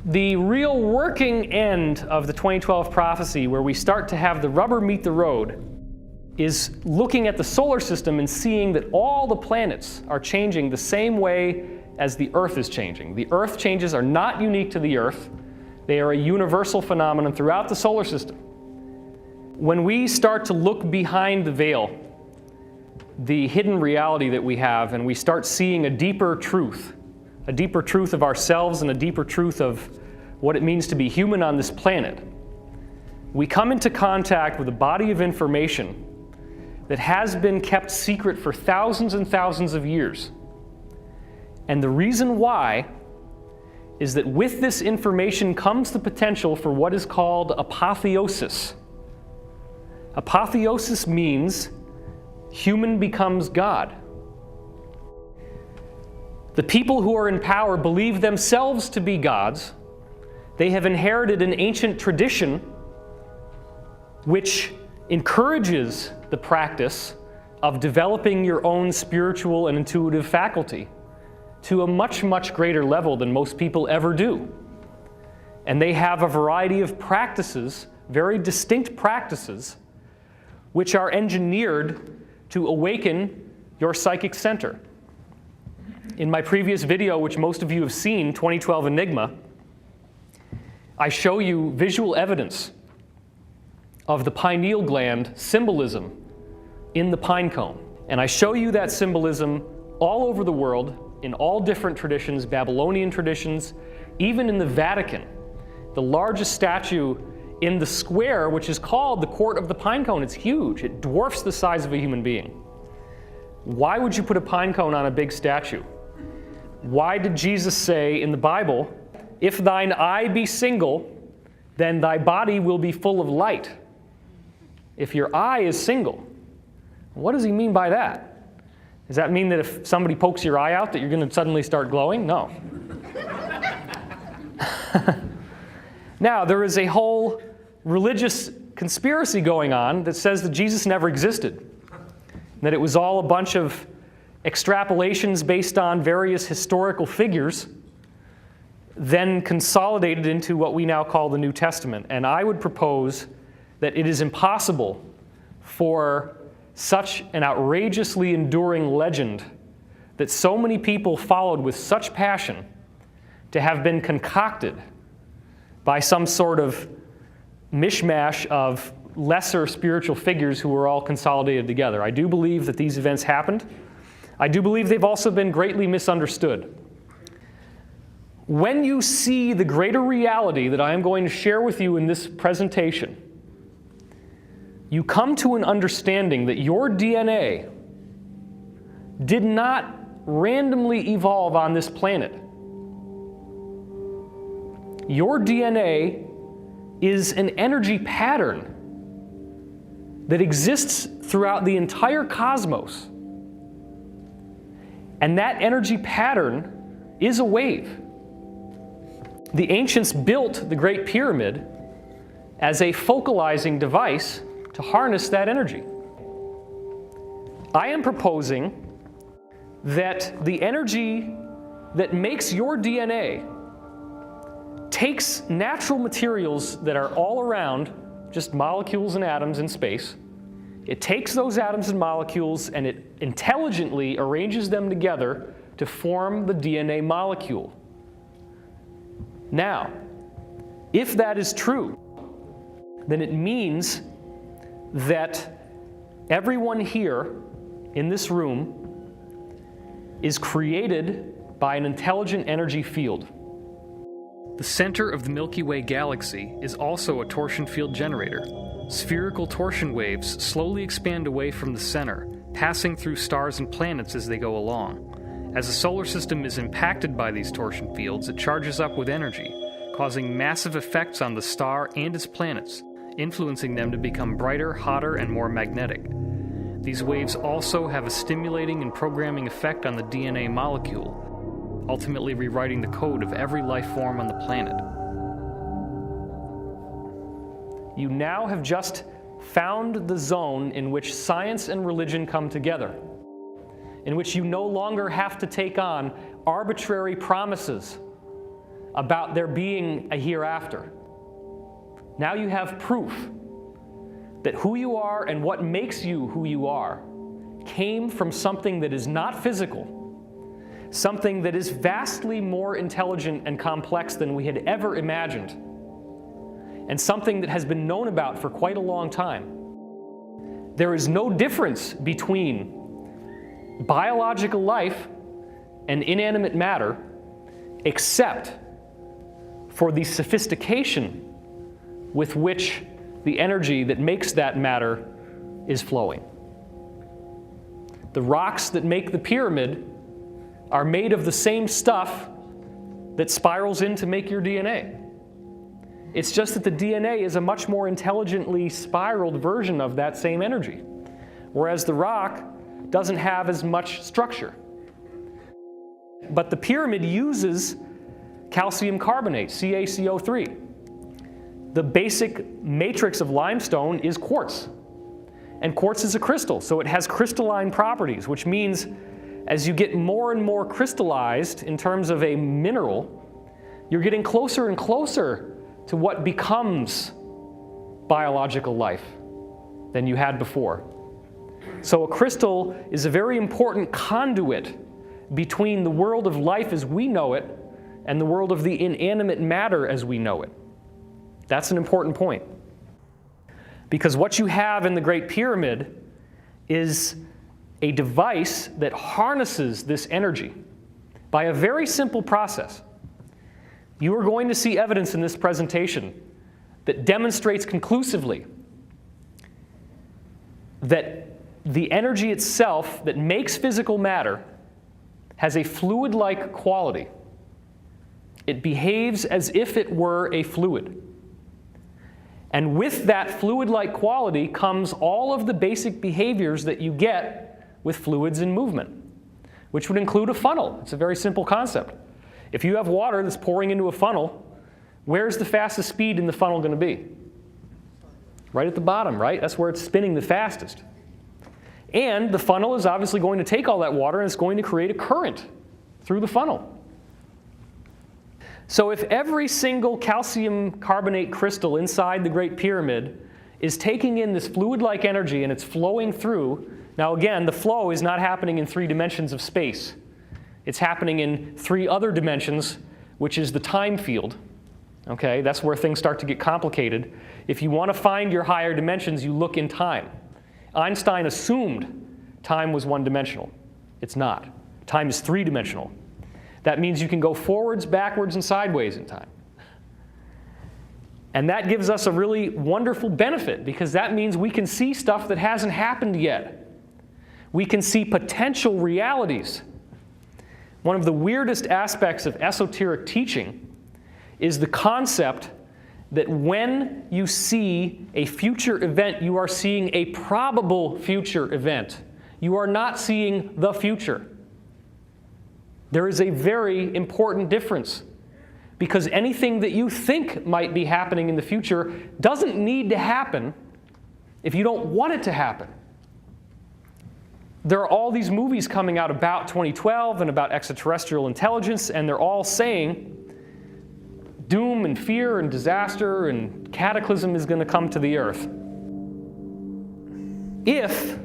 The real working end of the 2012 prophecy, where we start to have the rubber meet the road, is looking at the solar system and seeing that all the planets are changing the same way as the Earth is changing. The Earth changes are not unique to the Earth. They are a universal phenomenon throughout the solar system. When we start to look behind the veil, the hidden reality that we have, and we start seeing a deeper truth of ourselves and a deeper truth of what it means to be human on this planet, we come into contact with a body of information that has been kept secret for thousands and thousands of years. And the reason why is that with this information comes the potential for what is called apotheosis. Apotheosis means human becomes God. The people who are in power believe themselves to be gods. They have inherited an ancient tradition which encourages the practice of developing your own spiritual and intuitive faculty to a much, much greater level than most people ever do. And they have a variety of practices, very distinct practices, which are engineered to awaken your psychic center. In my previous video, which most of you have seen, 2012 Enigma, I show you visual evidence of the pineal gland symbolism in the pine cone. And I show you that symbolism all over the world, in all different traditions, Babylonian traditions, even in the Vatican. The largest statue in the square, which is called the Court of the Pine Cone, it's huge. It dwarfs the size of a human being. Why would you put a pine cone on a big statue? Why did Jesus say in the Bible, "If thine eye be single, then thy body will be full of light"? If your eye is single, what does he mean by that? Does that mean that if somebody pokes your eye out that you're going to suddenly start glowing? No. Now, there is a whole religious conspiracy going on that says that Jesus never existed, that it was all a bunch of extrapolations based on various historical figures, then consolidated into what we now call the New Testament. And I would propose that it is impossible for such an outrageously enduring legend that so many people followed with such passion to have been concocted by some sort of mishmash of lesser spiritual figures who were all consolidated together. I do believe that these events happened. I do believe they've also been greatly misunderstood. When you see the greater reality that I am going to share with you in this presentation, you come to an understanding that your DNA did not randomly evolve on this planet. Your DNA is an energy pattern that exists throughout the entire cosmos. And that energy pattern is a wave. The ancients built the Great Pyramid as a focalizing device to harness that energy. I am proposing that the energy that makes your DNA takes natural materials that are all around, just molecules and atoms in space. It takes those atoms and molecules and it intelligently arranges them together to form the DNA molecule. Now, if that is true, then it means that everyone here in this room is created by an intelligent energy field. The center of the Milky Way galaxy is also a torsion field generator. Spherical torsion waves slowly expand away from the center, passing through stars and planets as they go along. As the solar system is impacted by these torsion fields, it charges up with energy, causing massive effects on the star and its planets, influencing them to become brighter, hotter, and more magnetic. These waves also have a stimulating and programming effect on the DNA molecule, ultimately rewriting the code of every life form on the planet. You now have just found the zone in which science and religion come together, in which you no longer have to take on arbitrary promises about there being a hereafter. Now you have proof that who you are and what makes you who you are came from something that is not physical, something that is vastly more intelligent and complex than we had ever imagined, and something that has been known about for quite a long time. There is no difference between biological life and inanimate matter except for the sophistication with which the energy that makes that matter is flowing. The rocks that make the pyramid are made of the same stuff that spirals in to make your DNA. It's just that the DNA is a much more intelligently spiraled version of that same energy, whereas the rock doesn't have as much structure. But the pyramid uses calcium carbonate, CaCO3. The basic matrix of limestone is quartz. And quartz is a crystal, so it has crystalline properties, which means as you get more and more crystallized in terms of a mineral, you're getting closer and closer to what becomes biological life than you had before. So a crystal is a very important conduit between the world of life as we know it and the world of the inanimate matter as we know it. That's an important point. Because what you have in the Great Pyramid is a device that harnesses this energy by a very simple process. You are going to see evidence in this presentation that demonstrates conclusively that the energy itself that makes physical matter has a fluid-like quality. It behaves as if it were a fluid. And with that fluid-like quality comes all of the basic behaviors that you get with fluids in movement, which would include a funnel. It's a very simple concept. If you have water that's pouring into a funnel, where's the fastest speed in the funnel going to be? Right at the bottom, right? That's where it's spinning the fastest. And the funnel is obviously going to take all that water and it's going to create a current through the funnel. So if every single calcium carbonate crystal inside the Great Pyramid is taking in this fluid-like energy and it's flowing through, now again, the flow is not happening in 3 dimensions of space. It's happening in 3 other dimensions, which is the time field. Okay, that's where things start to get complicated. If you want to find your higher dimensions, you look in time. Einstein assumed time was 1-dimensional. It's not. Time is 3-dimensional. That means you can go forwards, backwards, and sideways in time. And that gives us a really wonderful benefit because that means we can see stuff that hasn't happened yet. We can see potential realities. One of the weirdest aspects of esoteric teaching is the concept that when you see a future event, you are seeing a probable future event. You are not seeing the future. There is a very important difference because anything that you think might be happening in the future doesn't need to happen if you don't want it to happen. There are all these movies coming out about 2012 and about extraterrestrial intelligence, and they're all saying doom and fear and disaster and cataclysm is going to come to the earth. If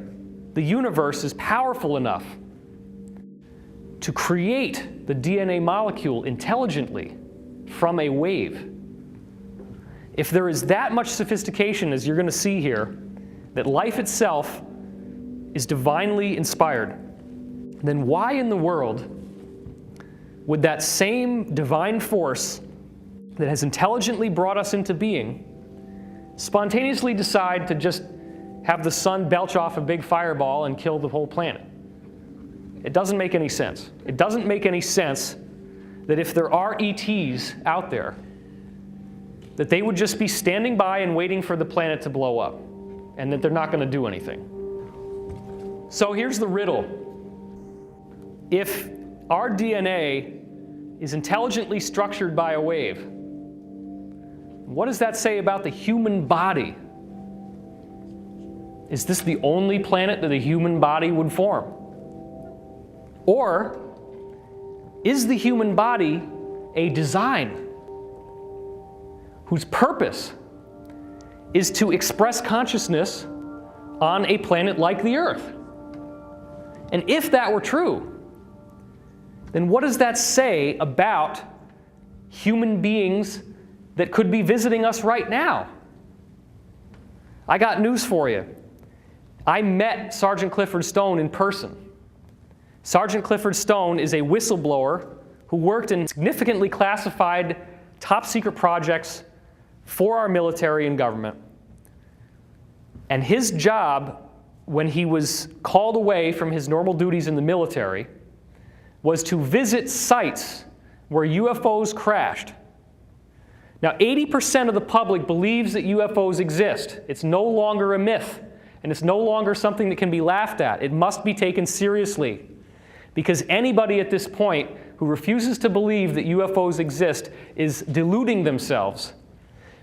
the universe is powerful enough to create the DNA molecule intelligently from a wave, if there is that much sophistication, as you're going to see here, that life itself is divinely inspired, then why in the world would that same divine force that has intelligently brought us into being spontaneously decide to just have the sun belch off a big fireball and kill the whole planet? It doesn't make any sense. It doesn't make any sense that if there are ETs out there, that they would just be standing by and waiting for the planet to blow up, and that they're not going to do anything. So here's the riddle. If our DNA is intelligently structured by a wave, what does that say about the human body? Is this the only planet that a human body would form? Or is the human body a design whose purpose is to express consciousness on a planet like the Earth. And if that were true, then what does that say about human beings that could be visiting us right now? I got news for you. I met Sergeant Clifford Stone in person. Sergeant Clifford Stone is a whistleblower who worked in significantly classified top-secret projects for our military and government. And his job, when he was called away from his normal duties in the military, was to visit sites where UFOs crashed. Now, 80% of the public believes that UFOs exist. It's no longer a myth, and it's no longer something that can be laughed at. It must be taken seriously, because anybody at this point who refuses to believe that UFOs exist is deluding themselves,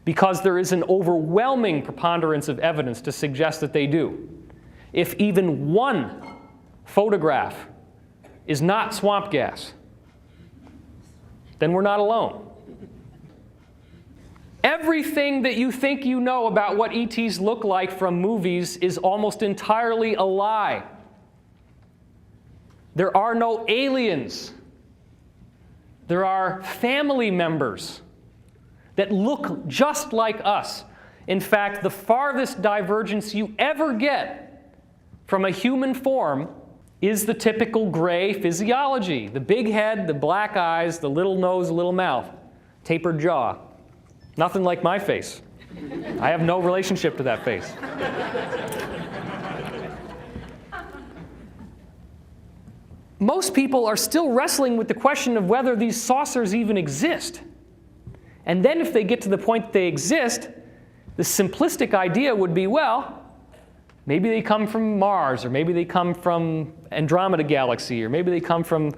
because there is an overwhelming preponderance of evidence to suggest that they do. If even one photograph is not swamp gas, then we're not alone. Everything that you think you know about what ETs look like from movies is almost entirely a lie. There are no aliens. There are family members that look just like us. In fact, the farthest divergence you ever get from a human form is the typical gray physiology. The big head, the black eyes, the little nose, the little mouth, tapered jaw. Nothing like my face. I have no relationship to that face. Most people are still wrestling with the question of whether these saucers even exist. And then if they get to the point that they exist, the simplistic idea would be, well, maybe they come from Mars, or maybe they come from Andromeda Galaxy, or maybe they come from...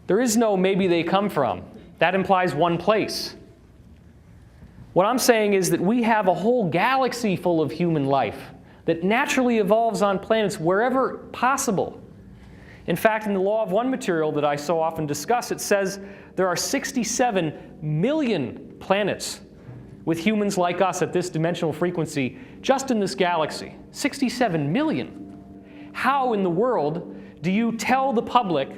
There is no maybe they come from. That implies one place. What I'm saying is that we have a whole galaxy full of human life that naturally evolves on planets wherever possible. In fact, in the Law of One material that I so often discuss, it says there are 67 million planets with humans like us at this dimensional frequency just in this galaxy. 67 million. How in the world do you tell the public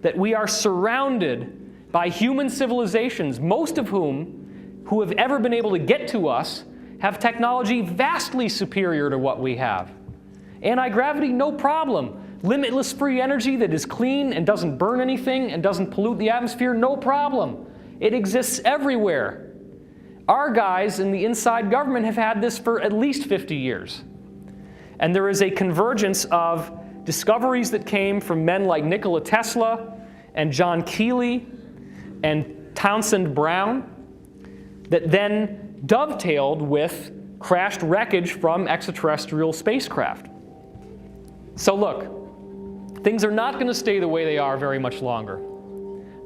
that we are surrounded by human civilizations, most of whom, who have ever been able to get to us, have technology vastly superior to what we have? Anti-gravity, no problem. Limitless free energy that is clean and doesn't burn anything and doesn't pollute the atmosphere, no problem. It exists everywhere. Our guys in the inside government have had this for at least 50 years. And there is a convergence of discoveries that came from men like Nikola Tesla and John Keely and Townsend Brown that then dovetailed with crashed wreckage from extraterrestrial spacecraft. So look, things are not going to stay the way they are very much longer.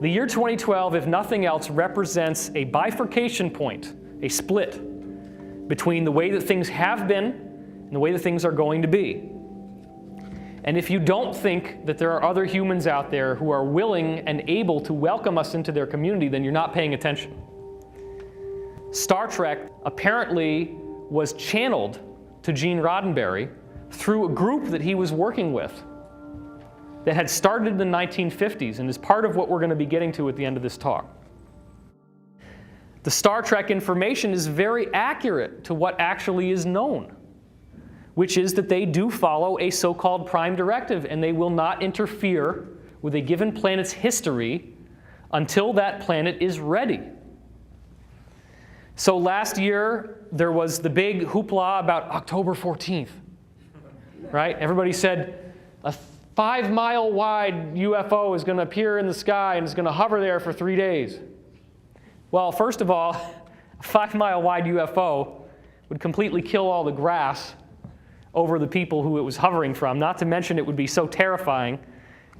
The year 2012, if nothing else, represents a bifurcation point, a split between the way that things have been and the way that things are going to be. And if you don't think that there are other humans out there who are willing and able to welcome us into their community, then you're not paying attention. Star Trek apparently was channeled to Gene Roddenberry through a group that he was working with that had started in the 1950s and is part of what we're going to be getting to at the end of this talk. The Star Trek information is very accurate to what actually is known, which is that they do follow a so-called prime directive, and they will not interfere with a given planet's history until that planet is ready. So last year, there was the big hoopla about October 14th, right? Everybody said a 5-mile wide UFO is going to appear in the sky and is going to hover there for 3 days. Well, first of all, a 5-mile wide UFO would completely kill all the grass over the people who it was hovering from, not to mention it would be so terrifying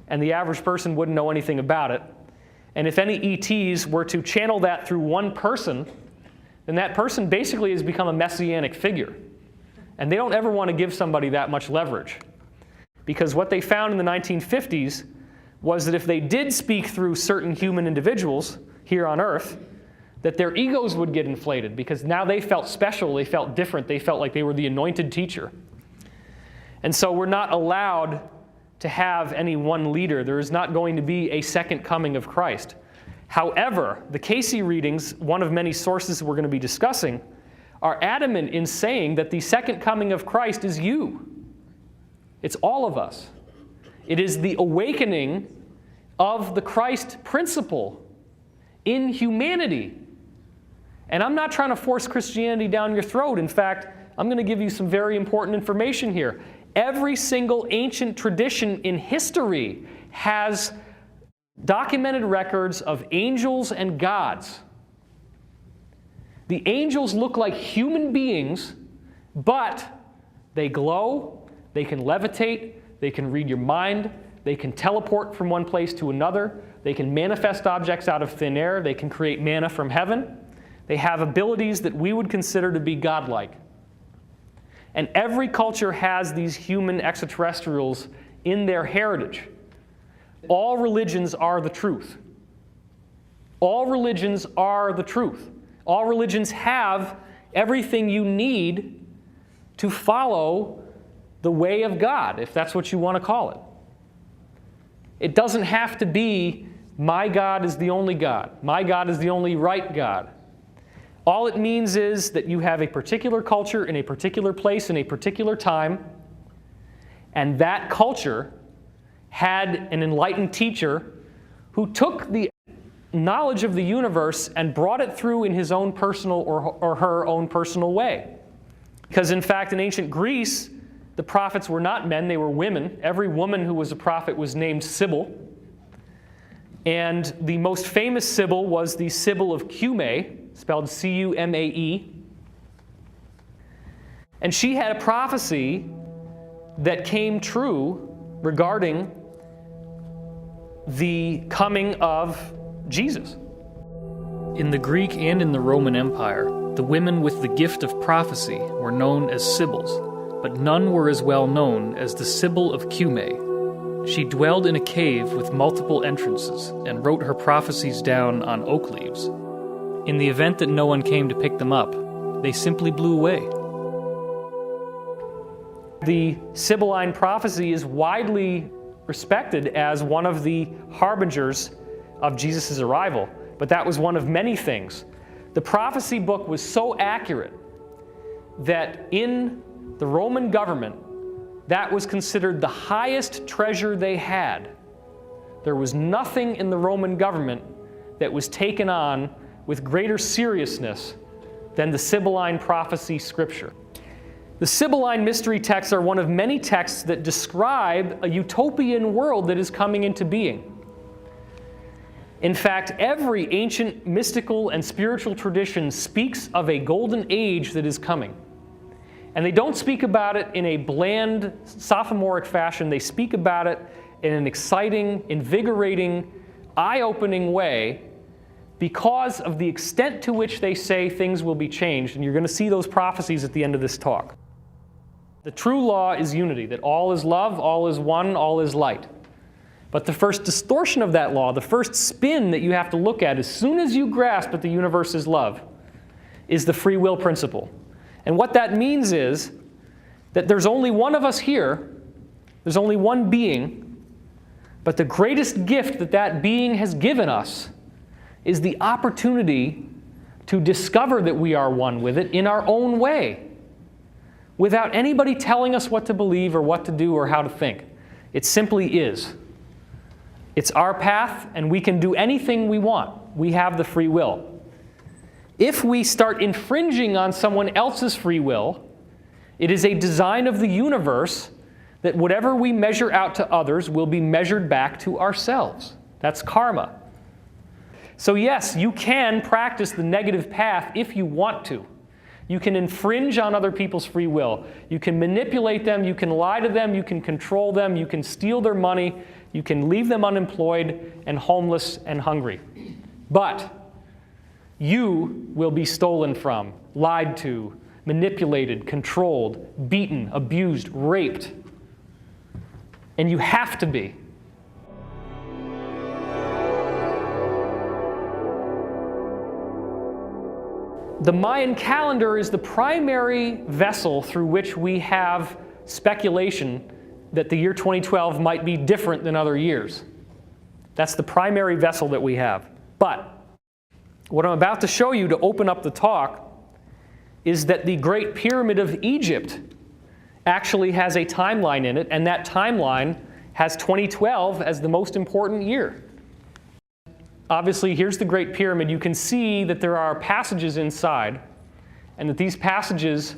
and the average person wouldn't know anything about it. And if any ETs were to channel that through one person, then that person basically has become a messianic figure. And they don't ever want to give somebody that much leverage. Because what they found in the 1950s was that if they did speak through certain human individuals, here on earth, that their egos would get inflated because now they felt special, they felt different, they felt like they were the anointed teacher. And so we're not allowed to have any one leader. There is not going to be a second coming of Christ. However, the Casey readings, one of many sources we're going to be discussing, are adamant in saying that the second coming of Christ is you. It's all of us. It is the awakening of the Christ principle in humanity. And I'm not trying to force Christianity down your throat. In fact, I'm going to give you some very important information here. Every single ancient tradition in history has documented records of angels and gods. The angels look like human beings, but they glow, they can levitate, they can read your mind, they can teleport from one place to another, they can manifest objects out of thin air, they can create manna from heaven. They have abilities that we would consider to be godlike. And every culture has these human extraterrestrials in their heritage. All religions are the truth. All religions are the truth. All religions have everything you need to follow the way of God, if that's what you want to call it. It doesn't have to be, my God is the only God. My God is the only right God. All it means is that you have a particular culture in a particular place in a particular time, and that culture had an enlightened teacher who took the knowledge of the universe and brought it through in his own personal or her own personal way. Because in fact, in ancient Greece, the prophets were not men, they were women. Every woman who was a prophet was named Sibyl. And the most famous Sibyl was the Sibyl of Cumae, spelled C-U-M-A-E. And she had a prophecy that came true regarding the coming of Jesus. In the Greek and in the Roman Empire, the women with the gift of prophecy were known as Sibyls, but none were as well known as the Sibyl of Cumae. She dwelled in a cave with multiple entrances and wrote her prophecies down on oak leaves. In the event that no one came to pick them up, they simply blew away. The Sibylline prophecy is widely respected as one of the harbingers of Jesus' arrival, but that was one of many things. The prophecy book was so accurate that in the Roman government, that was considered the highest treasure they had. There was nothing in the Roman government that was taken on with greater seriousness than the Sibylline prophecy scripture. The Sibylline mystery texts are one of many texts that describe a utopian world that is coming into being. In fact, every ancient mystical and spiritual tradition speaks of a golden age that is coming. And they don't speak about it in a bland, sophomoric fashion. They speak about it in an exciting, invigorating, eye-opening way because of the extent to which they say things will be changed. And you're going to see those prophecies at the end of this talk. The true law is unity, that all is love, all is one, all is light. But the first distortion of that law, the first spin that you have to look at as soon as you grasp that the universe is love, is the free will principle. And what that means is that there's only one of us here, there's only one being, but the greatest gift that that being has given us is the opportunity to discover that we are one with it in our own way, without anybody telling us what to believe or what to do or how to think. It simply is. It's our path, and we can do anything we want. We have the free will. If we start infringing on someone else's free will, it is a design of the universe that whatever we measure out to others will be measured back to ourselves. That's karma. So yes, you can practice the negative path if you want to. You can infringe on other people's free will. You can manipulate them, you can lie to them, you can control them, you can steal their money, you can leave them unemployed and homeless and hungry. But you will be stolen from, lied to, manipulated, controlled, beaten, abused, raped. And you have to be. The Mayan calendar is the primary vessel through which we have speculation that the year 2012 might be different than other years. That's the primary vessel that we have. But what I'm about to show you to open up the talk is that the Great Pyramid of Egypt actually has a timeline in it, and that timeline has 2012 as the most important year. Obviously, here's the Great Pyramid. You can see that there are passages inside, and that these passages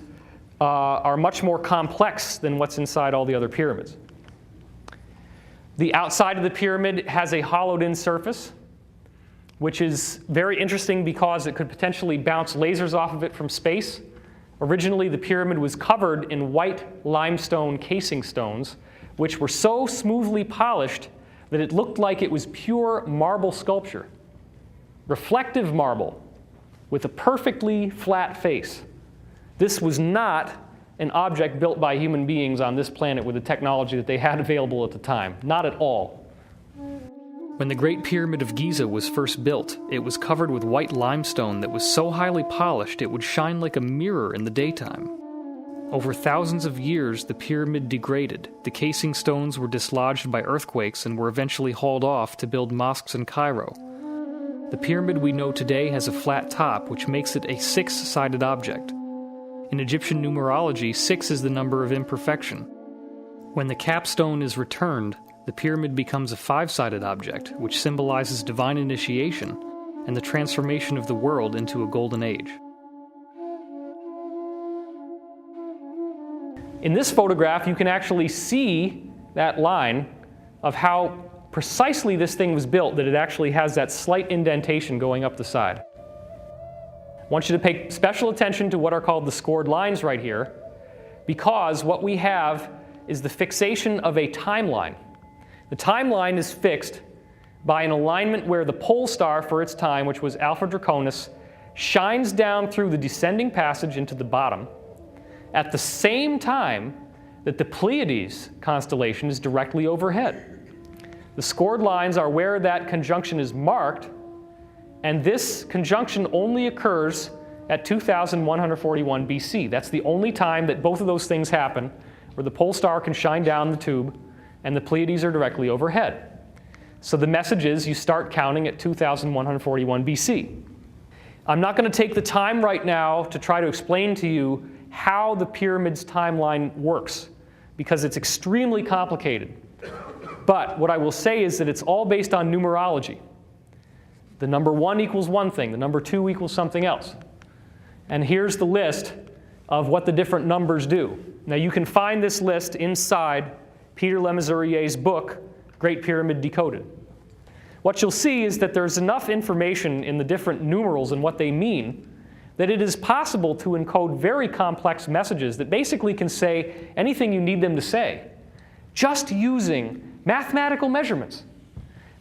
are much more complex than what's inside all the other pyramids. The outside of the pyramid has a hollowed-in surface, which is very interesting because it could potentially bounce lasers off of it from space. Originally, the pyramid was covered in white limestone casing stones, which were so smoothly polished that it looked like it was pure marble sculpture. Reflective marble with a perfectly flat face. This was not an object built by human beings on this planet with the technology that they had available at the time. Not at all. When the Great Pyramid of Giza was first built, it was covered with white limestone that was so highly polished it would shine like a mirror in the daytime. Over thousands of years, the pyramid degraded. The casing stones were dislodged by earthquakes and were eventually hauled off to build mosques in Cairo. The pyramid we know today has a flat top, which makes it a six-sided object. In Egyptian numerology, 6 is the number of imperfection. When the capstone is returned, the pyramid becomes a 5-sided object, which symbolizes divine initiation and the transformation of the world into a golden age. In this photograph, you can actually see that line of how precisely this thing was built, that it actually has that slight indentation going up the side. I want you to pay special attention to what are called the scored lines right here, because what we have is the fixation of a timeline. The timeline is fixed by an alignment where the pole star for its time, which was Alpha Draconis, shines down through the descending passage into the bottom at the same time that the Pleiades constellation is directly overhead. The scored lines are where that conjunction is marked, and this conjunction only occurs at 2141 BC. That's the only time that both of those things happen, where the pole star can shine down the tube and the Pleiades are directly overhead. So the message is you start counting at 2141 BC. I'm not going to take the time right now to try to explain to you how the pyramid's timeline works, because it's extremely complicated. But what I will say is that it's all based on numerology. The number 1 equals one thing, the number 2 equals something else. And here's the list of what the different numbers do. Now you can find this list inside Peter Lemaisurier's book, Great Pyramid Decoded. What you'll see is that there's enough information in the different numerals and what they mean that it is possible to encode very complex messages that basically can say anything you need them to say, just using mathematical measurements.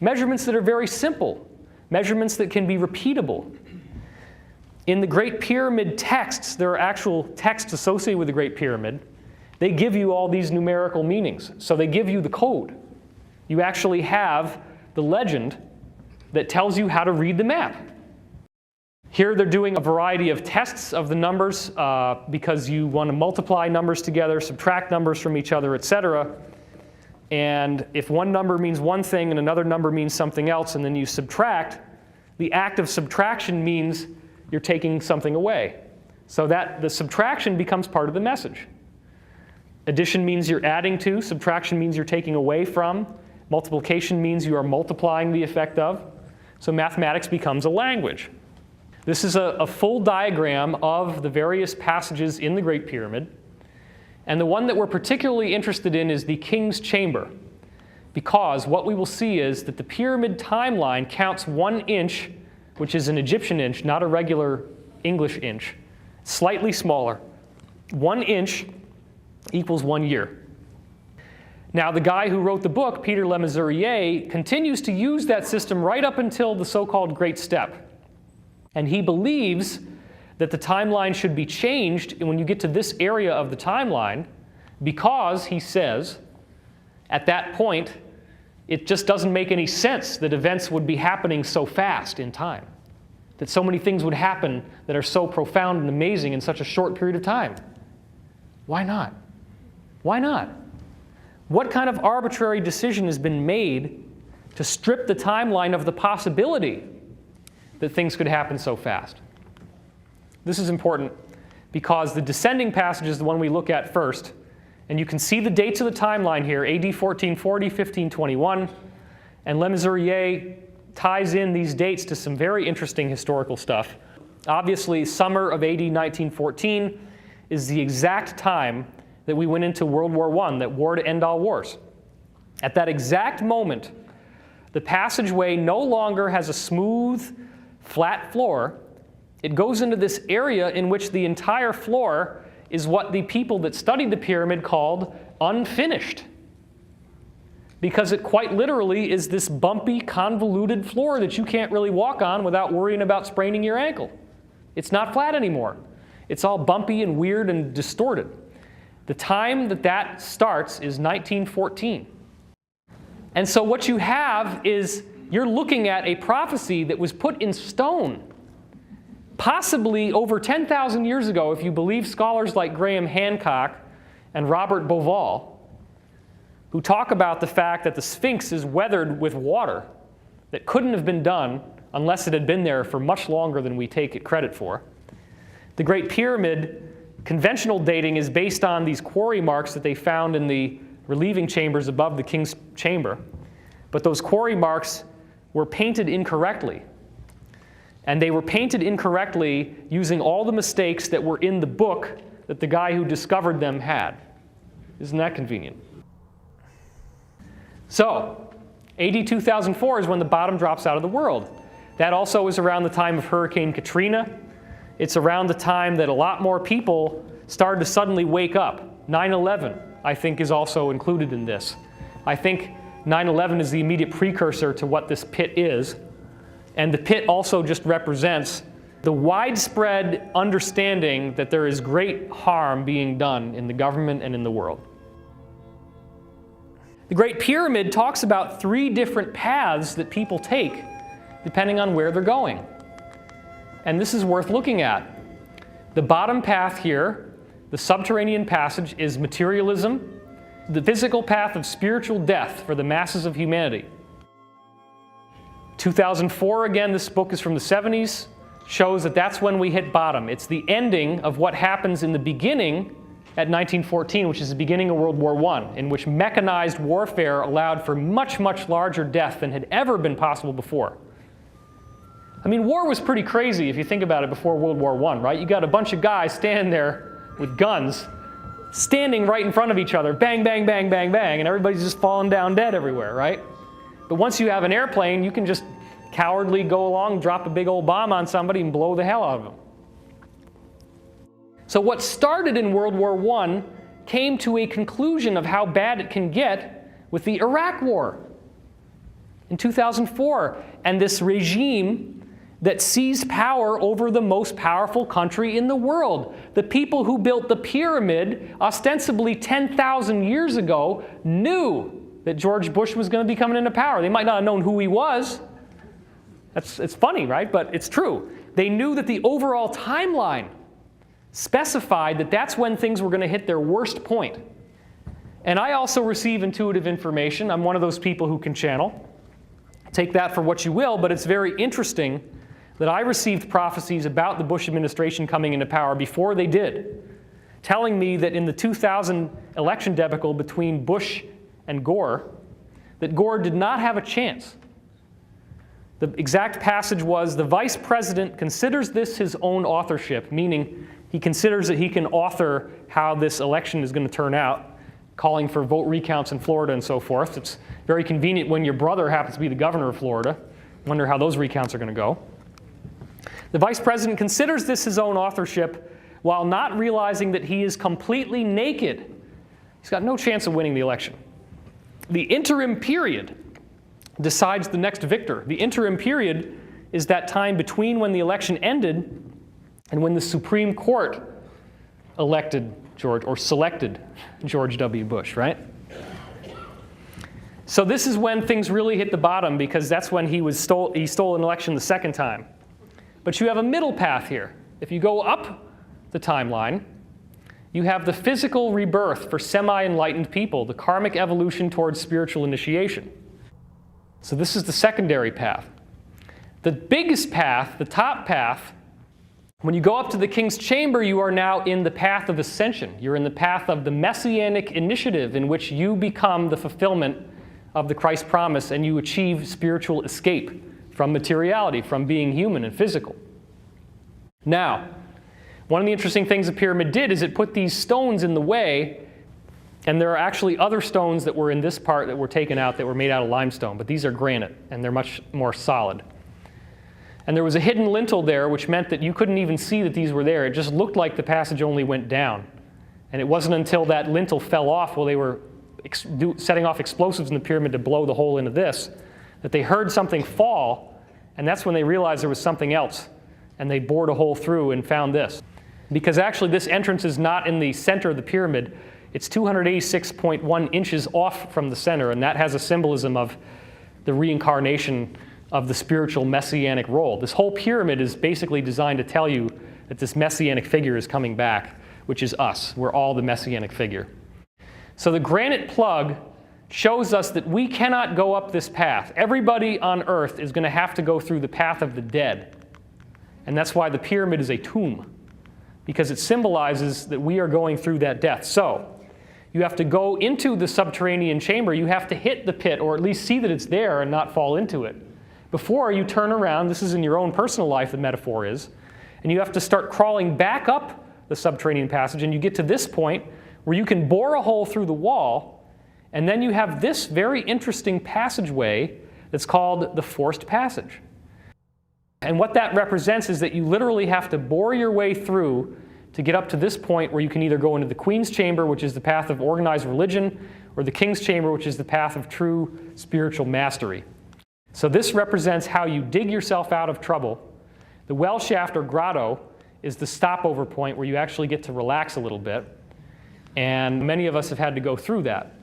Measurements that are very simple, measurements that can be repeatable. In the Great Pyramid texts, there are actual texts associated with the Great Pyramid. They give you all these numerical meanings. So they give you the code. You actually have the legend that tells you how to read the map. Here they're doing a variety of tests of the numbers because you want to multiply numbers together, subtract numbers from each other, etc. And if one number means one thing and another number means something else, and then you subtract, the act of subtraction means you're taking something away. So that the subtraction becomes part of the message. Addition means you're adding to, subtraction means you're taking away from, multiplication means you are multiplying the effect of. So mathematics becomes a language. This is a full diagram of the various passages in the Great Pyramid. And the one that we're particularly interested in is the King's Chamber, because what we will see is that the pyramid timeline counts 1 inch, which is an Egyptian inch, not a regular English inch, slightly smaller. 1 inch equals 1 year. Now, the guy who wrote the book, Peter Lemaisurrier, continues to use that system right up until the so-called Great Step. And he believes that the timeline should be changed when you get to this area of the timeline because, he says, at that point, it just doesn't make any sense that events would be happening so fast in time. that so many things would happen that are so profound and amazing in such a short period of time? Why not? Why not? What kind of arbitrary decision has been made to strip the timeline of the possibility that things could happen so fast? This is important because the descending passage is the one we look at first. And you can see the dates of the timeline here, AD 1440, 1521. And Le Mesurier ties in these dates to some very interesting historical stuff. Obviously, summer of AD 1914 is the exact time that we went into World War I, that war to end all wars. At that exact moment, the passageway no longer has a smooth, flat floor. It goes into this area in which the entire floor is what the people that studied the pyramid called unfinished. Because it quite literally is this bumpy, convoluted floor that you can't really walk on without worrying about spraining your ankle. It's not flat anymore. It's all bumpy and weird and distorted. The time that starts is 1914. And so what you have is you're looking at a prophecy that was put in stone, possibly over 10,000 years ago, if you believe scholars like Graham Hancock and Robert Bauval, who talk about the fact that the Sphinx is weathered with water that couldn't have been done unless it had been there for much longer than we take it credit for. The Great Pyramid, conventional dating is based on these quarry marks that they found in the relieving chambers above the king's chamber. But those quarry marks were painted incorrectly. And they were painted incorrectly using all the mistakes that were in the book that the guy who discovered them had. Isn't that convenient? So, AD 2004 is when the bottom drops out of the world. That also is around the time of Hurricane Katrina. It's around the time that a lot more people started to suddenly wake up. 9/11, I think, is also included in this. I think 9/11 is the immediate precursor to what this pit is. And the pit also just represents the widespread understanding that there is great harm being done in the government and in the world. The Great Pyramid talks about 3 different paths that people take depending on where they're going. And this is worth looking at. The bottom path here, the subterranean passage, is materialism, the physical path of spiritual death for the masses of humanity. 2004, again, this book is from the 70s, shows that that's when we hit bottom. It's the ending of what happens in the beginning at 1914, which is the beginning of World War I, in which mechanized warfare allowed for much, much larger death than had ever been possible before. I mean, war was pretty crazy if you think about it before World War I, right? You got a bunch of guys standing there with guns, standing right in front of each other, bang, bang, bang, bang, bang, and everybody's just falling down dead everywhere, right? But once you have an airplane, you can just cowardly go along, drop a big old bomb on somebody, and blow the hell out of them. So what started in World War I came to a conclusion of how bad it can get with the Iraq War in 2004, and this regime that seized power over the most powerful country in the world. The people who built the pyramid, ostensibly 10,000 years ago, knew that George Bush was going to be coming into power. They might not have known who he was. It's funny, right? But it's true. They knew that the overall timeline specified that that's when things were going to hit their worst point. And I also receive intuitive information. I'm one of those people who can channel. Take that for what you will, but it's very interesting that I received prophecies about the Bush administration coming into power before they did, telling me that in the 2000 election debacle between Bush and Gore, that Gore did not have a chance. The exact passage was, the vice president considers this his own authorship, meaning he considers that he can author how this election is going to turn out, calling for vote recounts in Florida and so forth. It's very convenient when your brother happens to be the governor of Florida. Wonder how those recounts are going to go. The vice president considers this his own authorship while not realizing that he is completely naked. He's got no chance of winning the election. The interim period decides the next victor. The interim period is that time between when the election ended and when the Supreme Court elected George, or selected George W. Bush, right? So this is when things really hit the bottom, because that's when he stole an election the second time. But you have a middle path here. If you go up the timeline, you have the physical rebirth for semi-enlightened people, the karmic evolution towards spiritual initiation. So this is the secondary path. The biggest path, the top path, when you go up to the king's chamber, you are now in the path of ascension. You're in the path of the messianic initiative in which you become the fulfillment of the Christ promise and you achieve spiritual escape from materiality, from being human and physical. Now, one of the interesting things the pyramid did is it put these stones in the way, and there are actually other stones that were in this part that were taken out that were made out of limestone, but these are granite, and they're much more solid. And there was a hidden lintel there, which meant that you couldn't even see that these were there. It just looked like the passage only went down. And it wasn't until that lintel fell off while they were setting off explosives in the pyramid to blow the hole into this, that they heard something fall, and that's when they realized there was something else. And they bored a hole through and found this. Because actually this entrance is not in the center of the pyramid. It's 286.1 inches off from the center, and that has a symbolism of the reincarnation of the spiritual messianic role. This whole pyramid is basically designed to tell you that this messianic figure is coming back, which is us. We're all the messianic figure. So the granite plug shows us that we cannot go up this path. Everybody on earth is going to have to go through the path of the dead. And that's why the pyramid is a tomb, because it symbolizes that we are going through that death. So you have to go into the subterranean chamber. You have to hit the pit, or at least see that it's there and not fall into it. Before you turn around, this is in your own personal life, the metaphor is, and you have to start crawling back up the subterranean passage, and you get to this point where you can bore a hole through the wall, and then you have this very interesting passageway that's called the forced passage. And what that represents is that you literally have to bore your way through to get up to this point where you can either go into the queen's chamber, which is the path of organized religion, or the king's chamber, which is the path of true spiritual mastery. So this represents how you dig yourself out of trouble. The well shaft or grotto is the stopover point where you actually get to relax a little bit. And many of us have had to go through that.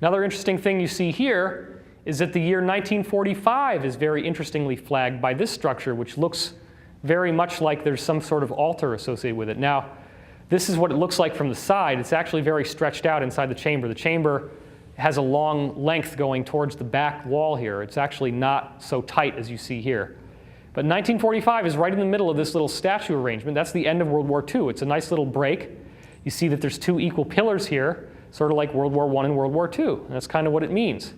Another interesting thing you see here is that the year 1945 is very interestingly flagged by this structure, which looks very much like there's some sort of altar associated with it. Now, this is what it looks like from the side. It's actually very stretched out inside the chamber. The chamber has a long length going towards the back wall here. It's actually not so tight as you see here. But 1945 is right in the middle of this little statue arrangement. That's the end of World War II. It's a nice little break. You see that there's two equal pillars here, sort of like World War I and World War II. And that's kind of what it means.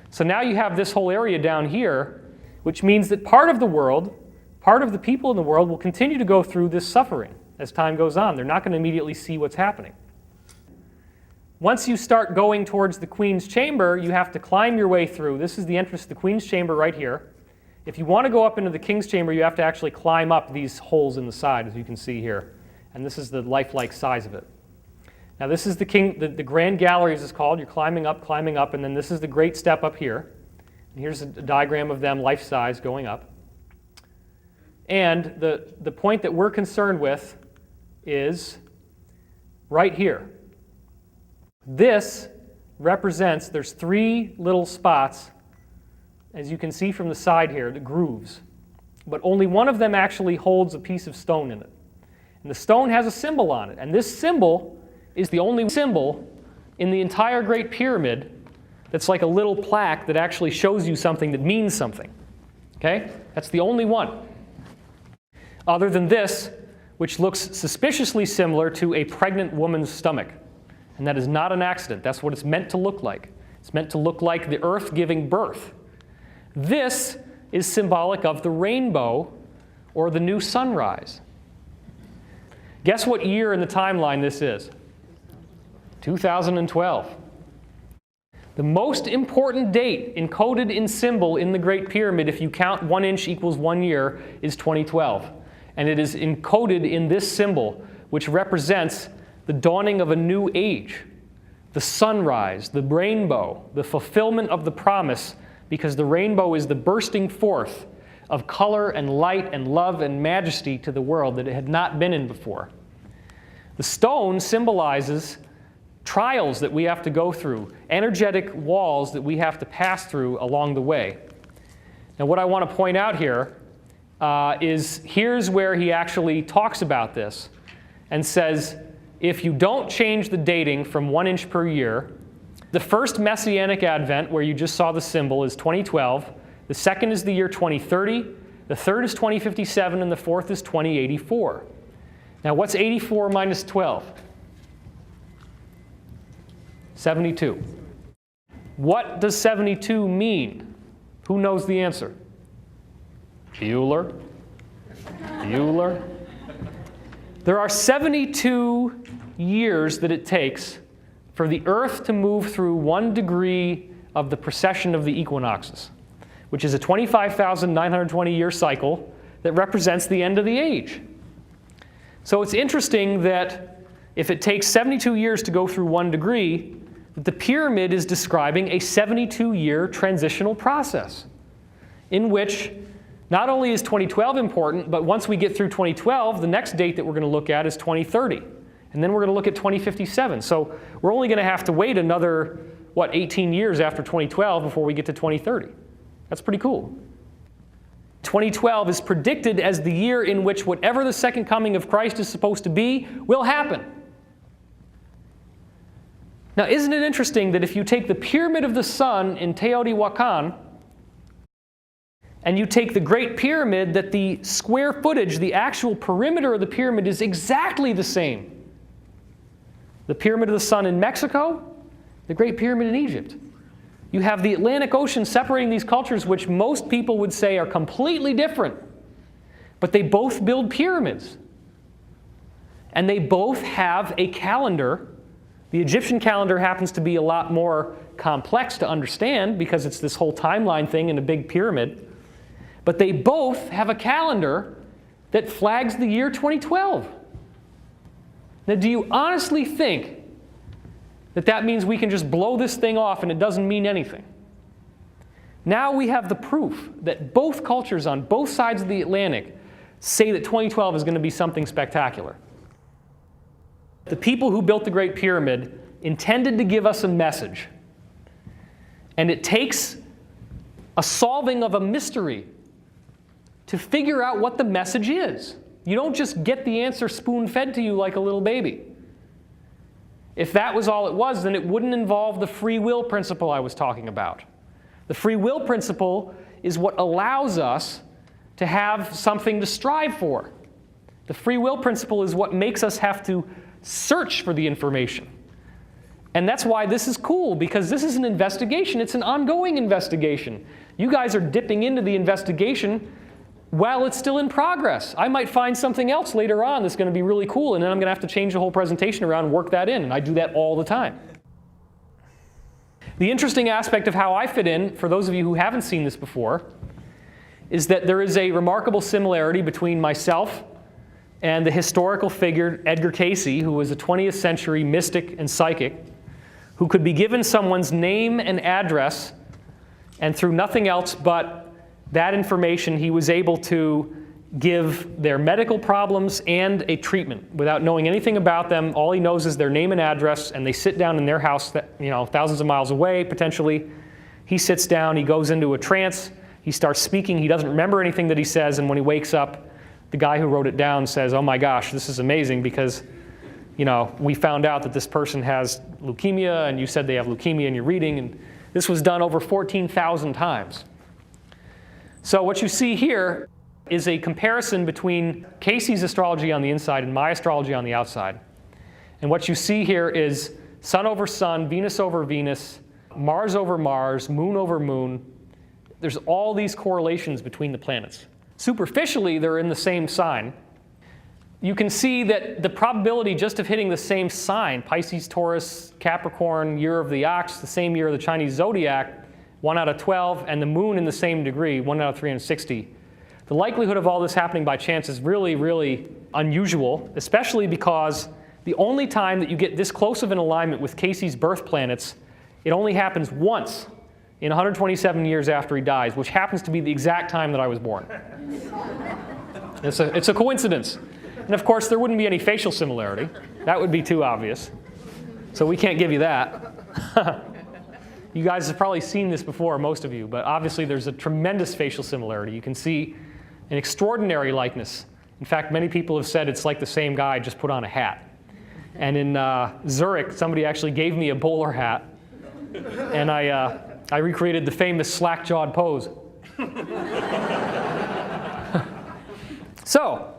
So now you have this whole area down here, which means that part of the world, part of the people in the world will continue to go through this suffering as time goes on. They're not going to immediately see what's happening. Once you start going towards the Queen's chamber, you have to climb your way through. This is the entrance to the Queen's chamber right here. If you want to go up into the King's chamber, you have to actually climb up these holes in the side, as you can see here. And this is the lifelike size of it. Now this is the Grand Gallery, as it's called. You're climbing up, and then this is the great step up here. And here's a diagram of them life-size going up. And the point that we're concerned with is right here. This represents, there's three little spots, as you can see from the side here, the grooves. But only one of them actually holds a piece of stone in it. And the stone has a symbol on it. And this symbol is the only symbol in the entire Great Pyramid that's like a little plaque that actually shows you something that means something. Okay? That's the only one. Other than this, which looks suspiciously similar to a pregnant woman's stomach. And that is not an accident. That's what it's meant to look like. It's meant to look like the earth giving birth. This is symbolic of the rainbow or the new sunrise. Guess what year in the timeline this is? 2012. The most important date encoded in symbol in the Great Pyramid, if you count 1 inch equals 1 year, is 2012. And it is encoded in this symbol, which represents the dawning of a new age, the sunrise, the rainbow, the fulfillment of the promise, because the rainbow is the bursting forth of color and light and love and majesty to the world that it had not been in before. The stone symbolizes trials that we have to go through, energetic walls that we have to pass through along the way. Now what I want to point out here here's where he actually talks about this and says, if you don't change the dating from 1 inch per year, the first Messianic Advent, where you just saw the symbol, is 2012. The second is the year 2030. The third is 2057, and the fourth is 2084. Now, what's 84 minus 12? 72. What does 72 mean? Who knows the answer? Bueller? Bueller? There are 72 years that it takes for the Earth to move through 1 degree of the precession of the equinoxes, which is a 25,920-year cycle that represents the end of the age. So it's interesting that if it takes 72 years to go through 1 degree, that the pyramid is describing a 72-year transitional process in which not only is 2012 important, but once we get through 2012, the next date that we're going to look at is 2030. And then we're going to look at 2057. So we're only going to have to wait another, 18 years after 2012 before we get to 2030. That's pretty cool. 2012 is predicted as the year in which whatever the second coming of Christ is supposed to be will happen. Now, isn't it interesting that if you take the Pyramid of the Sun in Teotihuacan and you take the Great Pyramid, that the square footage, the actual perimeter of the pyramid is exactly the same. The Pyramid of the Sun in Mexico, the Great Pyramid in Egypt. You have the Atlantic Ocean separating these cultures, which most people would say are completely different. But they both build pyramids. And they both have a calendar. The Egyptian calendar happens to be a lot more complex to understand because it's this whole timeline thing in a big pyramid. But they both have a calendar that flags the year 2012. Now, do you honestly think that that means we can just blow this thing off and it doesn't mean anything? Now we have the proof that both cultures on both sides of the Atlantic say that 2012 is going to be something spectacular. The people who built the Great Pyramid intended to give us a message. And it takes a solving of a mystery to figure out what the message is. You don't just get the answer spoon-fed to you like a little baby. If that was all it was, then it wouldn't involve the free will principle I was talking about. The free will principle is what allows us to have something to strive for. The free will principle is what makes us have to search for the information. And that's why this is cool, because this is an investigation. It's an ongoing investigation. You guys are dipping into the investigation while it's still in progress. I might find something else later on that's going to be really cool, and then I'm going to have to change the whole presentation around and work that in, and I do that all the time. The interesting aspect of how I fit in, for those of you who haven't seen this before, is that there is a remarkable similarity between myself and the historical figure Edgar Cayce, who was a 20th century mystic and psychic, who could be given someone's name and address, and through nothing else but that information, he was able to give their medical problems and a treatment without knowing anything about them. All he knows is their name and address, and they sit down in their house, thousands of miles away, potentially. He sits down, he goes into a trance, he starts speaking, he doesn't remember anything that he says, and when he wakes up, the guy who wrote it down says, "Oh my gosh, this is amazing because, we found out that this person has leukemia, and you said they have leukemia in your reading," and this was done over 14,000 times. So what you see here is a comparison between Cayce's astrology on the inside and my astrology on the outside. And what you see here is Sun over Sun, Venus over Venus, Mars over Mars, Moon over Moon. There's all these correlations between the planets. Superficially, they're in the same sign. You can see that the probability just of hitting the same sign, Pisces, Taurus, Capricorn, year of the ox, the same year of the Chinese zodiac, 1 out of 12, and the moon in the same degree, 1 out of 360. The likelihood of all this happening by chance is really, really unusual, especially because the only time that you get this close of an alignment with Cayce's birth planets, it only happens once in 127 years after he dies, which happens to be the exact time that I was born. It's a coincidence. And of course, there wouldn't be any facial similarity. That would be too obvious. So we can't give you that. You guys have probably seen this before, most of you, but obviously there's a tremendous facial similarity. You can see an extraordinary likeness. In fact, many people have said it's like the same guy, just put on a hat. And in Zurich, somebody actually gave me a bowler hat, and I recreated the famous slack-jawed pose. So,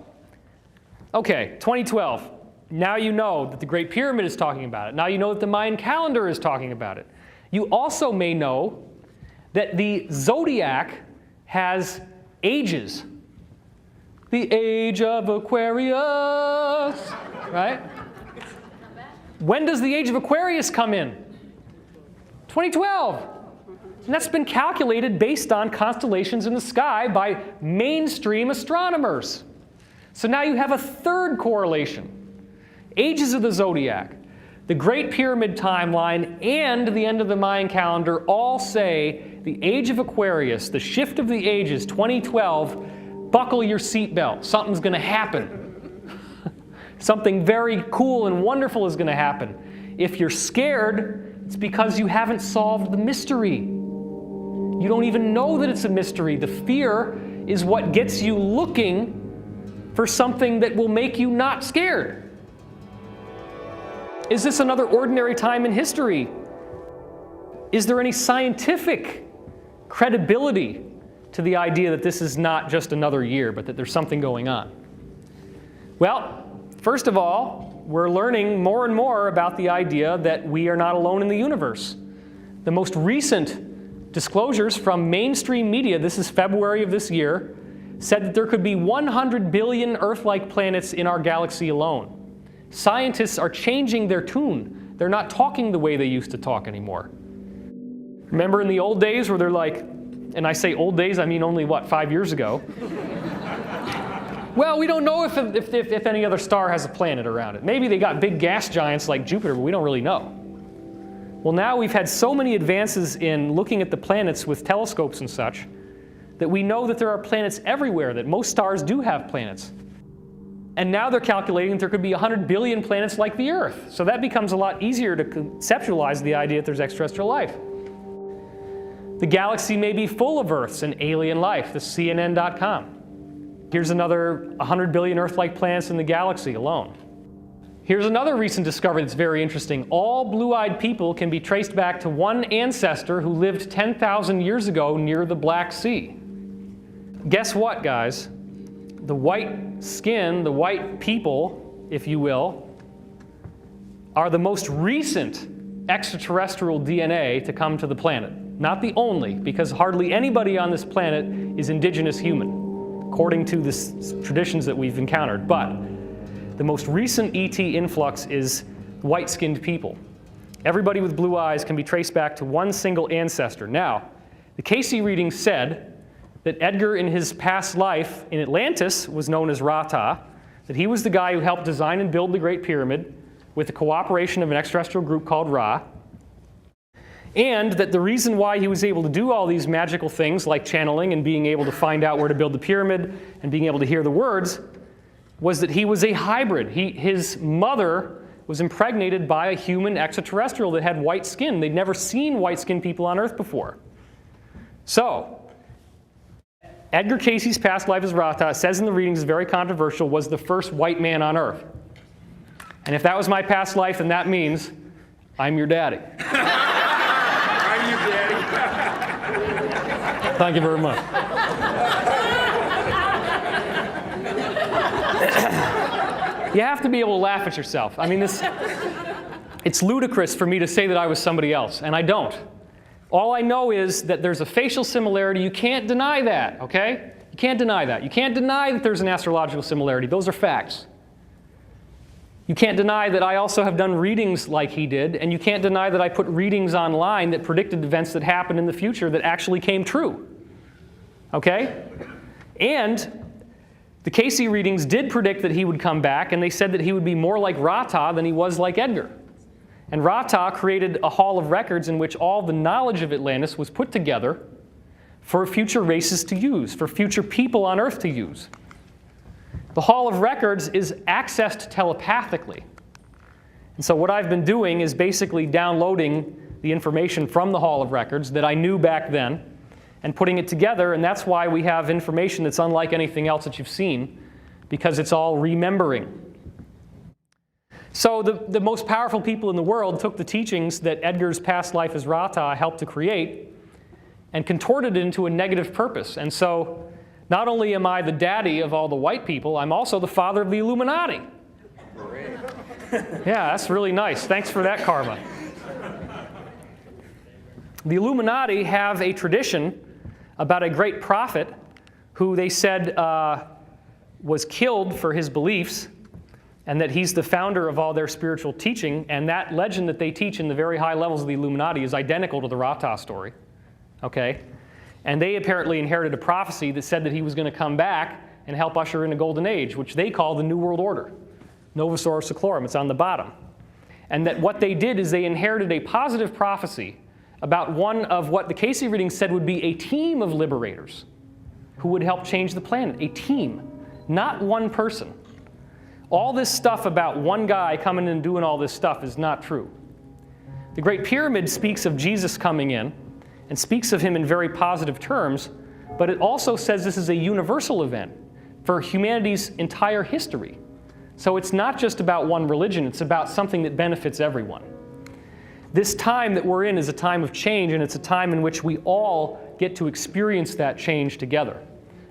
okay, 2012. Now you know that the Great Pyramid is talking about it. Now you know that the Mayan calendar is talking about it. You also may know that the zodiac has ages. The age of Aquarius, right? When does the age of Aquarius come in? 2012. And that's been calculated based on constellations in the sky by mainstream astronomers. So now you have a third correlation. Ages of the zodiac, the Great Pyramid timeline, and the end of the Mayan calendar all say the age of Aquarius, the shift of the ages, 2012, buckle your seatbelt. Something's going to happen. Something very cool and wonderful is going to happen. If you're scared, it's because you haven't solved the mystery. You don't even know that it's a mystery. The fear is what gets you looking for something that will make you not scared. Is this another ordinary time in history? Is there any scientific credibility to the idea that this is not just another year, but that there's something going on? Well, first of all, we're learning more and more about the idea that we are not alone in the universe. The most recent disclosures from mainstream media, this is February of this year, said that there could be 100 billion Earth-like planets in our galaxy alone. Scientists are changing their tune. They're not talking the way they used to talk anymore. Remember in the old days where they're like, and I say old days, I mean only, 5 years ago? Well, we don't know if any other star has a planet around it. Maybe they got big gas giants like Jupiter, but we don't really know. Well, now we've had so many advances in looking at the planets with telescopes and such that we know that there are planets everywhere, that most stars do have planets. And now they're calculating that there could be 100 billion planets like the Earth. So that becomes a lot easier to conceptualize the idea that there's extraterrestrial life. The galaxy may be full of Earths and alien life, this is CNN.com. Here's another 100 billion Earth-like planets in the galaxy alone. Here's another recent discovery that's very interesting. All blue-eyed people can be traced back to one ancestor who lived 10,000 years ago near the Black Sea. Guess what, guys? The white skin, the white people, if you will, are the most recent extraterrestrial DNA to come to the planet. Not the only, because hardly anybody on this planet is indigenous human, according to the traditions that we've encountered. But the most recent ET influx is white-skinned people. Everybody with blue eyes can be traced back to one single ancestor. Now, the Casey reading said that Edgar in his past life in Atlantis was known as Ra-Ta, that he was the guy who helped design and build the Great Pyramid with the cooperation of an extraterrestrial group called Ra, and that the reason why he was able to do all these magical things like channeling and being able to find out where to build the pyramid and being able to hear the words was that he was a hybrid. His mother was impregnated by a human extraterrestrial that had white skin. They'd never seen white-skinned people on Earth before. So, Edgar Casey's past life as Ra-Ta, says in the readings, very controversial, was the first white man on Earth. And if that was my past life, then that means I'm your daddy. I'm your daddy. Thank you very much. You have to be able to laugh at yourself. I mean, it's ludicrous for me to say that I was somebody else, and I don't. All I know is that there's a facial similarity. You can't deny that, okay? You can't deny that. You can't deny that there's an astrological similarity. Those are facts. You can't deny that I also have done readings like he did, and you can't deny that I put readings online that predicted events that happened in the future that actually came true, okay? And the Casey readings did predict that he would come back, and they said that he would be more like Ra-Ta than he was like Edgar. And Ra-Ta created a hall of records in which all the knowledge of Atlantis was put together for future races to use, for future people on Earth to use. The hall of records is accessed telepathically. And so what I've been doing is basically downloading the information from the hall of records that I knew back then and putting it together, and that's why we have information that's unlike anything else that you've seen, because it's all remembering. So the most powerful people in the world took the teachings that Edgar's past life as Rata helped to create and contorted it into a negative purpose. And so not only am I the daddy of all the white people, I'm also the father of the Illuminati. Yeah, that's really nice. Thanks for that, karma. The Illuminati have a tradition about a great prophet who they said was killed for his beliefs, and that he's the founder of all their spiritual teaching, and that legend that they teach in the very high levels of the Illuminati is identical to the Rata story. Okay? And they apparently inherited a prophecy that said that he was going to come back and help usher in a golden age, which they call the New World Order. Novus Ordo Seclorum, it's on the bottom. And that what they did is they inherited a positive prophecy about one of what the Casey reading said would be a team of liberators who would help change the planet. A team, not one person. All this stuff about one guy coming in and doing all this stuff is not true. The Great Pyramid speaks of Jesus coming in and speaks of him in very positive terms, but it also says this is a universal event for humanity's entire history. So it's not just about one religion, it's about something that benefits everyone. This time that we're in is a time of change, and it's a time in which we all get to experience that change together.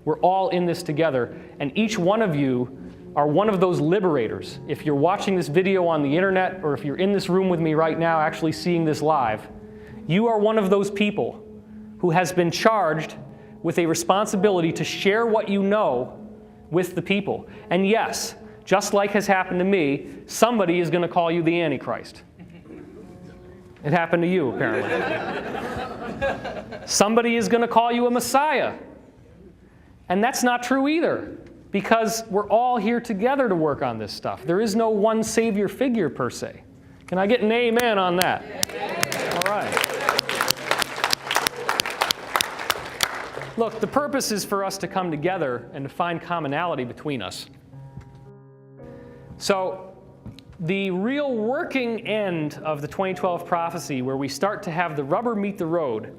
We're all in this together, and each one of you are one of those liberators. If you're watching this video on the internet, or if you're in this room with me right now actually seeing this live, you are one of those people who has been charged with a responsibility to share what you know with the people. And yes, just like has happened to me, somebody is going to call you the Antichrist. It happened to you, apparently. Somebody is going to call you a Messiah. And that's not true either, because we're all here together to work on this stuff. There is no one savior figure, per se. Can I get an amen on that? All right. Look, the purpose is for us to come together and to find commonality between us. So the real working end of the 2012 prophecy, where we start to have the rubber meet the road,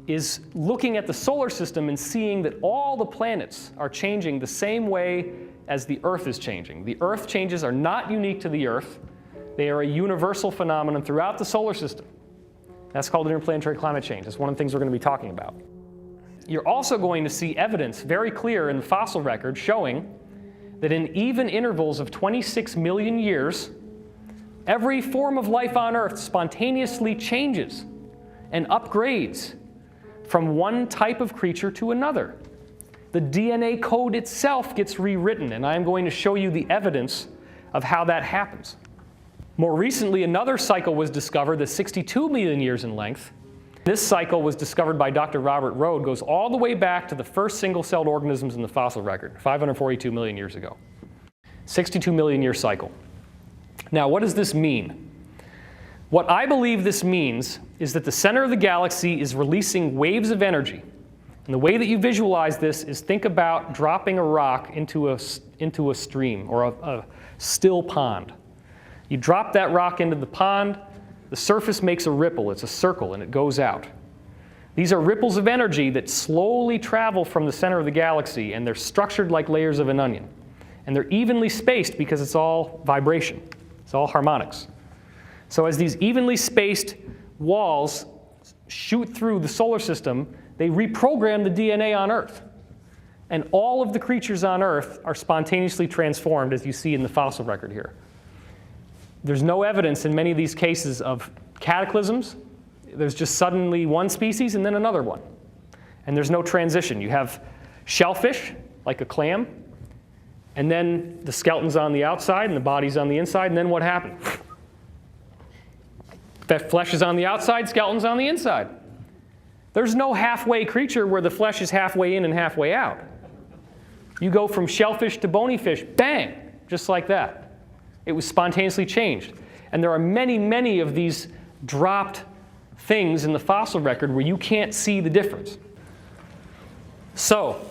is looking at the solar system and seeing that all the planets are changing the same way as the Earth is changing. The Earth changes are not unique to the Earth. They are a universal phenomenon throughout the solar system. That's called interplanetary climate change. That's one of the things we're going to be talking about. You're also going to see evidence very clear in the fossil record showing that in even intervals of 26 million years, every form of life on Earth spontaneously changes and upgrades from one type of creature to another. The DNA code itself gets rewritten, and I'm going to show you the evidence of how that happens. More recently, another cycle was discovered that's 62 million years in length. This cycle was discovered by Dr. Robert Rode, goes all the way back to the first single-celled organisms in the fossil record, 542 million years ago. 62 million year cycle. Now, what does this mean? What I believe this means is that the center of the galaxy is releasing waves of energy. And the way that you visualize this is think about dropping a rock into a stream or a still pond. You drop that rock into the pond, the surface makes a ripple. It's a circle, and it goes out. These are ripples of energy that slowly travel from the center of the galaxy, and they're structured like layers of an onion. And they're evenly spaced because it's all vibration. It's all harmonics. So as these evenly spaced walls shoot through the solar system, they reprogram the DNA on Earth. And all of the creatures on Earth are spontaneously transformed, as you see in the fossil record here. There's no evidence in many of these cases of cataclysms. There's just suddenly one species and then another one. And there's no transition. You have shellfish, like a clam, and then the skeleton's on the outside and the body's on the inside, and then what happened? That flesh is on the outside, skeleton's on the inside. There's no halfway creature where the flesh is halfway in and halfway out. You go from shellfish to bony fish, bang, just like that. It was spontaneously changed. And there are many, many of these dropped things in the fossil record where you can't see the difference. So,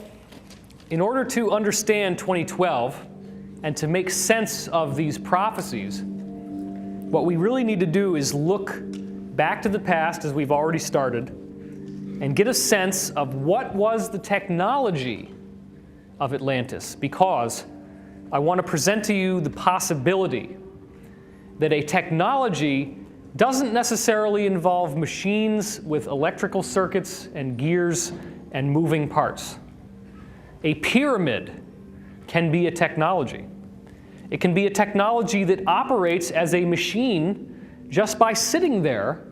in order to understand 2012 and to make sense of these prophecies, what we really need to do is look back to the past, as we've already started, and get a sense of what was the technology of Atlantis, because I want to present to you the possibility that a technology doesn't necessarily involve machines with electrical circuits and gears and moving parts. A pyramid can be a technology. It can be a technology that operates as a machine just by sitting there,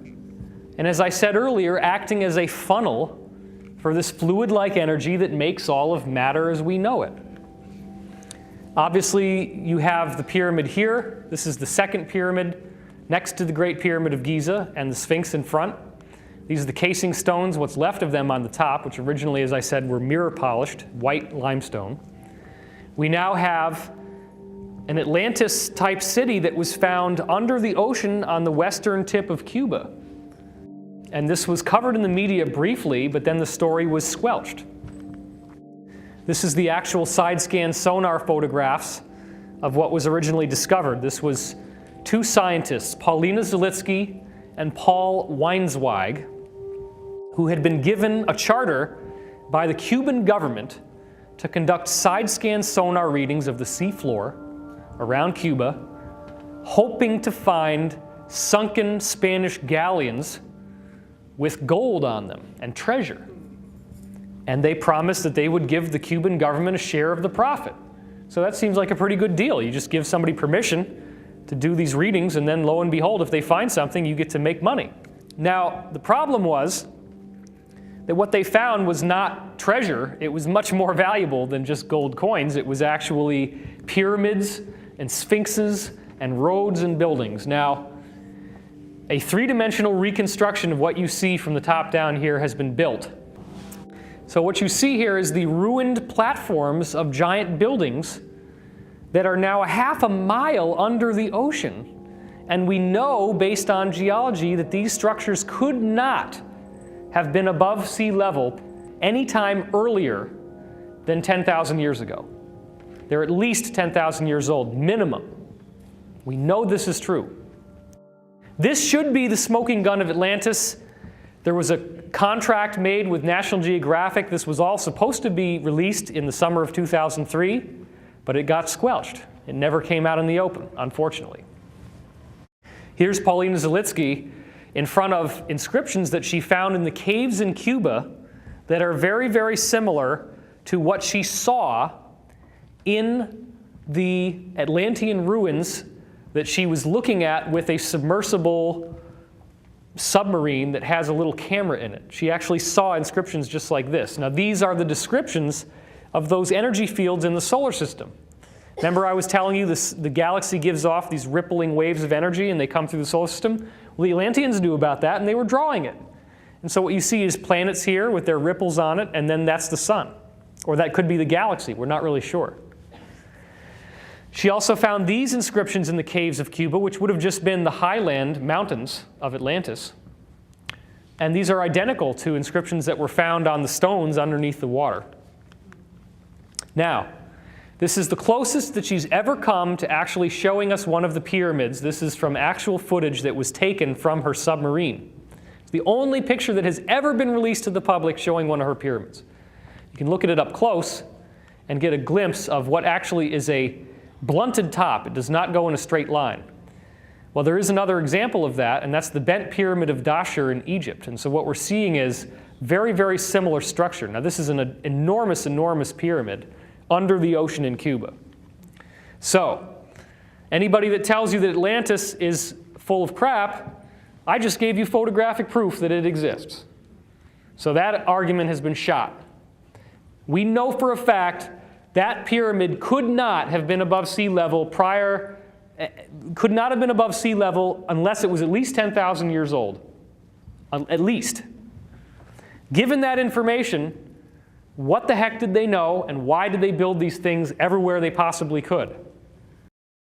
and as I said earlier, acting as a funnel for this fluid-like energy that makes all of matter as we know it. Obviously, you have the pyramid here. This is the second pyramid next to the Great Pyramid of Giza and the Sphinx in front. These are the casing stones, what's left of them on the top, which originally, as I said, were mirror-polished, white limestone. We now have an Atlantis-type city that was found under the ocean on the western tip of Cuba. And this was covered in the media briefly, but then the story was squelched. This is the actual side-scan sonar photographs of what was originally discovered. This was two scientists, Paulina Zalitsky and Paul Weinsweig, who had been given a charter by the Cuban government to conduct side-scan sonar readings of the seafloor around Cuba, hoping to find sunken Spanish galleons with gold on them and treasure. And they promised that they would give the Cuban government a share of the profit. So that seems like a pretty good deal. You just give somebody permission to do these readings, and then lo and behold, if they find something, you get to make money. Now, the problem was that what they found was not treasure. It was much more valuable than just gold coins. It was actually pyramids and sphinxes and roads and buildings. Now, a three-dimensional reconstruction of what you see from the top down here has been built. So what you see here is the ruined platforms of giant buildings that are now a half a mile under the ocean. And we know, based on geology, that these structures could not have been above sea level any time earlier than 10,000 years ago. They're at least 10,000 years old, minimum. We know this is true. This should be the smoking gun of Atlantis. There was a contract made with National Geographic. This was all supposed to be released in the summer of 2003, but it got squelched. It never came out in the open, unfortunately. Here's Paulina Zalitsky in front of inscriptions that she found in the caves in Cuba that are very, very similar to what she saw in the Atlantean ruins that she was looking at with a submersible submarine that has a little camera in it. She actually saw inscriptions just like this. Now, these are the descriptions of those energy fields in the solar system. Remember I was telling you the galaxy gives off these rippling waves of energy and they come through the solar system? Well, the Atlanteans knew about that and they were drawing it. And so what you see is planets here with their ripples on it, and then that's the sun. Or that could be the galaxy. We're not really sure. She also found these inscriptions in the caves of Cuba, which would have just been the highland mountains of Atlantis. And these are identical to inscriptions that were found on the stones underneath the water. Now, this is the closest that she's ever come to actually showing us one of the pyramids. This is from actual footage that was taken from her submarine. It's the only picture that has ever been released to the public showing one of her pyramids. You can look at it up close and get a glimpse of what actually is a blunted top. It does not go in a straight line. Well, there is another example of that, and that's the bent pyramid of Dashur in Egypt. And so what we're seeing is very, very similar structure. Now, this is an enormous, enormous pyramid under the ocean in Cuba. So, anybody that tells you that Atlantis is full of crap, I just gave you photographic proof that it exists. So that argument has been shot. We know for a fact that pyramid could not have been above sea level could not have been above sea level unless it was at least 10,000 years old. At least. Given that information, what the heck did they know, and why did they build these things everywhere they possibly could?